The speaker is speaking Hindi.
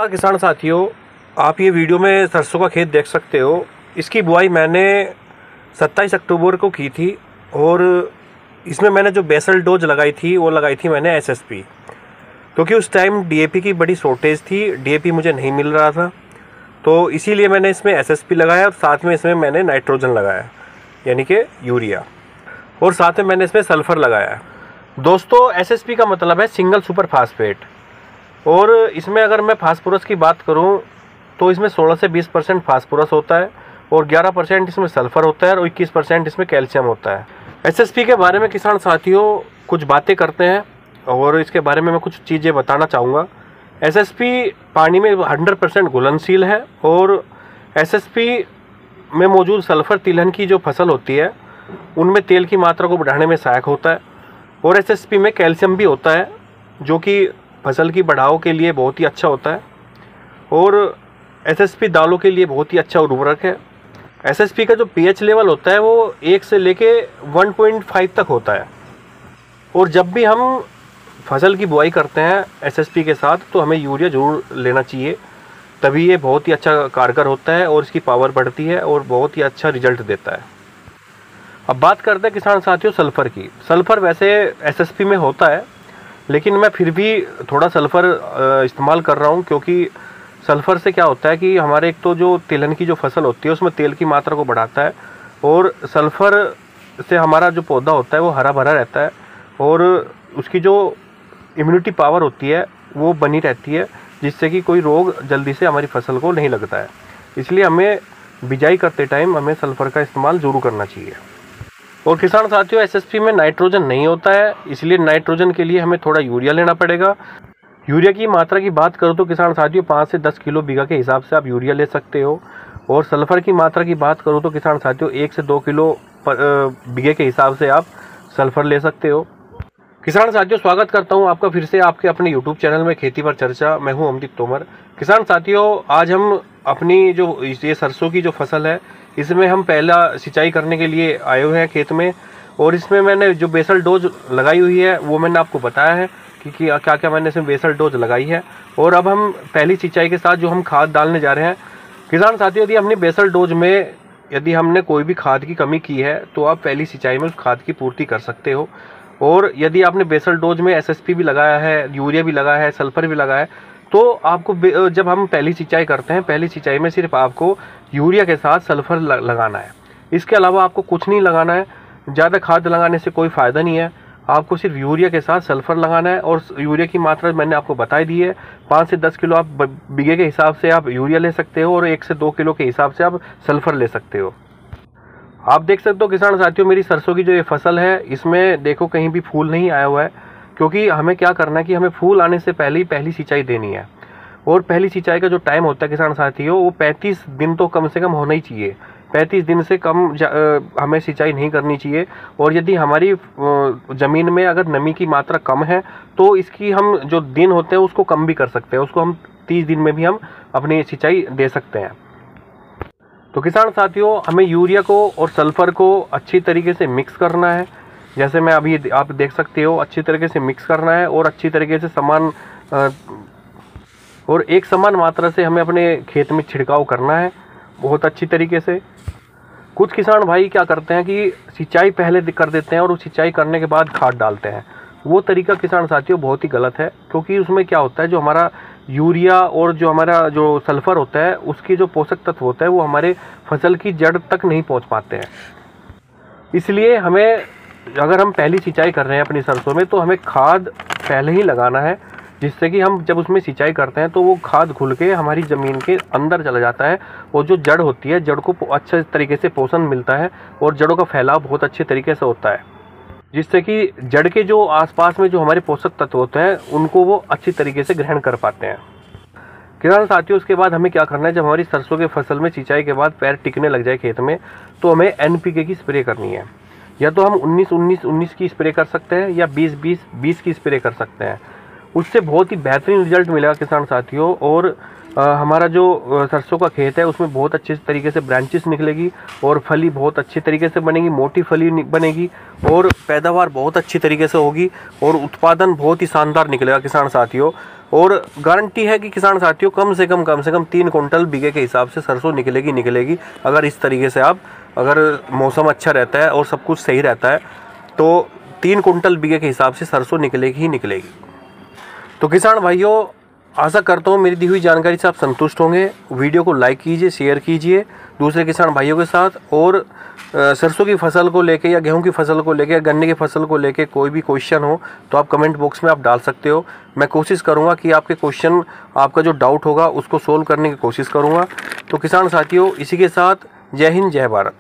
किसान साथियों, आप ये वीडियो में सरसों का खेत देख सकते हो। इसकी बुआई मैंने 27 अक्टूबर को की थी और इसमें मैंने जो बेसल डोज लगाई थी वो लगाई थी मैंने एसएसपी, क्योंकि उस टाइम डीएपी की बड़ी शॉर्टेज थी। डीएपी मुझे नहीं मिल रहा था, तो इसीलिए मैंने इसमें एसएसपी लगाया और साथ में इसमें मैंने नाइट्रोजन लगाया, यानी कि यूरिया, और साथ में मैंने इसमें सल्फ़र लगाया। दोस्तों, एसएसपी का मतलब है सिंगल सुपर फास्फेट, और इसमें अगर मैं फास्फोरस की बात करूं तो इसमें 16 से 20% फास्फोरस होता है और 11% इसमें सल्फ़र होता है और 21% इसमें कैल्शियम होता है। एसएसपी के बारे में किसान साथियों कुछ बातें करते हैं और इसके बारे में मैं कुछ चीज़ें बताना चाहूँगा। एसएसपी पानी में 100% घुलनशील है और एसएसपी में मौजूद सल्फ़र तिलहन की जो फसल होती है उनमें तेल की मात्रा को बढ़ाने में सहायक होता है, और एसएसपी में कैल्शियम भी होता है जो कि फसल की बढ़ाव के लिए बहुत ही अच्छा होता है, और एसएसपी दालों के लिए बहुत ही अच्छा उर्वरक है। एसएसपी का जो पीएच लेवल होता है वो 1 से लेके 1.5 तक होता है, और जब भी हम फसल की बुआई करते हैं एसएसपी के साथ तो हमें यूरिया ज़रूर लेना चाहिए, तभी ये बहुत ही अच्छा कारगर होता है और इसकी पावर बढ़ती है और बहुत ही अच्छा रिजल्ट देता है। अब बात करते हैं किसान साथियों सल्फ़र की। सल्फ़र वैसे एसएसपी में होता है, लेकिन मैं फिर भी थोड़ा सल्फ़र इस्तेमाल कर रहा हूँ, क्योंकि सल्फ़र से क्या होता है कि हमारे एक तो जो तिलहन की जो फसल होती है उसमें तेल की मात्रा को बढ़ाता है, और सल्फ़र से हमारा जो पौधा होता है वो हरा भरा रहता है और उसकी जो इम्यूनिटी पावर होती है वो बनी रहती है, जिससे कि कोई रोग जल्दी से हमारी फसल को नहीं लगता है। इसलिए हमें बिजाई करते टाइम हमें सल्फ़र का इस्तेमाल ज़रूर करना चाहिए। और किसान साथियों, एसएसपी में नाइट्रोजन नहीं होता है, इसलिए नाइट्रोजन के लिए हमें थोड़ा यूरिया लेना पड़ेगा। यूरिया की मात्रा की बात करूँ तो किसान साथियों 5 से 10 किलो बीघा के हिसाब से आप यूरिया ले सकते हो, और सल्फ़र की मात्रा की बात करूँ तो किसान साथियों 1 से 2 किलो बीघे के हिसाब से आप सल्फ़र ले सकते हो। किसान साथियों, स्वागत करता हूं आपका फिर से आपके अपने यूट्यूब चैनल में खेती पर चर्चा। मैं हूं अमदीप तोमर। किसान साथियों, आज हम अपनी जो ये सरसों की जो फसल है इसमें हम पहला सिंचाई करने के लिए आए हुए हैं खेत में, और इसमें मैंने जो बेसल डोज लगाई हुई है वो मैंने आपको बताया है कि क्या क्या मैंने इसमें बेसल डोज लगाई है। और अब हम पहली सिंचाई के साथ जो हम खाद डालने जा रहे हैं। किसान साथियों, यदि अपनी बेसल डोज में यदि हमने कोई भी खाद की कमी की है तो आप पहली सिंचाई में उस खाद की पूर्ति कर सकते हो, और यदि आपने बेसल डोज में एसएसपी भी लगाया है, यूरिया भी लगाया है, सल्फ़र भी लगाया है, तो आपको जब हम पहली सिंचाई करते हैं पहली सिंचाई में सिर्फ आपको यूरिया के साथ सल्फ़र लगाना है। इसके अलावा आपको कुछ नहीं लगाना है। ज़्यादा खाद लगाने से कोई फ़ायदा नहीं है, आपको सिर्फ यूरिया के साथ सल्फ़र लगाना है। और यूरिया की मात्रा मैंने आपको बताई दी है, 5 से 10 किलो आप बीघे के हिसाब से आप यूरिया ले सकते हो और 1 से 2 किलो के हिसाब से आप सल्फ़र ले सकते हो। आप देख सकते हो किसान साथियों, मेरी सरसों की जो ये फसल है इसमें देखो कहीं भी फूल नहीं आया हुआ है, क्योंकि हमें क्या करना है कि हमें फूल आने से पहले ही पहली सिंचाई देनी है। और पहली सिंचाई का जो टाइम होता है किसान साथियों वो 35 दिन तो कम से कम होना ही चाहिए। 35 दिन से कम हमें सिंचाई नहीं करनी चाहिए। और यदि हमारी ज़मीन में अगर नमी की मात्रा कम है तो इसकी हम जो दिन होते हैं उसको कम भी कर सकते हैं, उसको हम 30 दिन में भी हम अपनी सिंचाई दे सकते हैं। तो किसान साथियों, हमें यूरिया को और सल्फ़र को अच्छी तरीके से मिक्स करना है। जैसे मैं अभी आप देख सकते हो, अच्छी तरीके से मिक्स करना है और अच्छी तरीके से और एक समान मात्रा से हमें अपने खेत में छिड़काव करना है बहुत अच्छी तरीके से। कुछ किसान भाई क्या करते हैं कि सिंचाई पहले कर देते हैं और उस सिंचाई करने के बाद खाद डालते हैं। वो तरीका किसान साथियों बहुत ही गलत है, क्योंकि उसमें क्या होता है जो हमारा यूरिया और जो हमारा जो सल्फ़र होता है उसकी जो पोषक तत्व होता है वो हमारे फसल की जड़ तक नहीं पहुंच पाते हैं। इसलिए हमें, अगर हम पहली सिंचाई कर रहे हैं अपनी सरसों में, तो हमें खाद पहले ही लगाना है, जिससे कि हम जब उसमें सिंचाई करते हैं तो वो खाद घुल के हमारी ज़मीन के अंदर चला जाता है और जो जड़ होती है जड़ को अच्छे तरीके से पोषण मिलता है और जड़ों का फैलाव बहुत अच्छे तरीके से होता है, जिससे कि जड़ के जो आसपास में जो हमारे पोषक तत्व होते हैं उनको वो अच्छी तरीके से ग्रहण कर पाते हैं। किसान साथियों, उसके बाद हमें क्या करना है, जब हमारी सरसों के फसल में सिंचाई के बाद पैर टिकने लग जाए खेत में, तो हमें एनपीके की स्प्रे करनी है। या तो हम 19-19-19 की स्प्रे कर सकते हैं या 20-20-20 की स्प्रे कर सकते हैं। उससे बहुत ही बेहतरीन रिजल्ट मिलेगा किसान साथियों। और हमारा जो सरसों का खेत है उसमें बहुत अच्छे तरीके से ब्रांचेस निकलेगी और फली बहुत अच्छी तरीके से बनेगी, मोटी फली बनेगी और पैदावार बहुत अच्छी तरीके से होगी और उत्पादन बहुत ही शानदार निकलेगा किसान साथियों। और गारंटी है कि किसान साथियों कम से कम 3 कुंटल बीघे के हिसाब से सरसों निकलेगी। अगर इस तरीके से अगर मौसम अच्छा रहता है और सब कुछ सही रहता है तो 3 कुंटल बीघे के हिसाब से सरसों निकलेगी। तो किसान भाइयों, आशा करता हूँ मेरी दी हुई जानकारी से आप संतुष्ट होंगे। वीडियो को लाइक कीजिए, शेयर कीजिए दूसरे किसान भाइयों के साथ। और सरसों की फसल को लेके या गेहूं की फसल को लेके या गन्ने की फसल को लेके कोई भी क्वेश्चन हो तो आप कमेंट बॉक्स में आप डाल सकते हो। मैं कोशिश करूंगा कि आपके क्वेश्चन, आपका जो डाउट होगा उसको सोल्व करने की कोशिश करूंगा। तो किसान साथियों, इसी के साथ जय हिंद, जय भारत।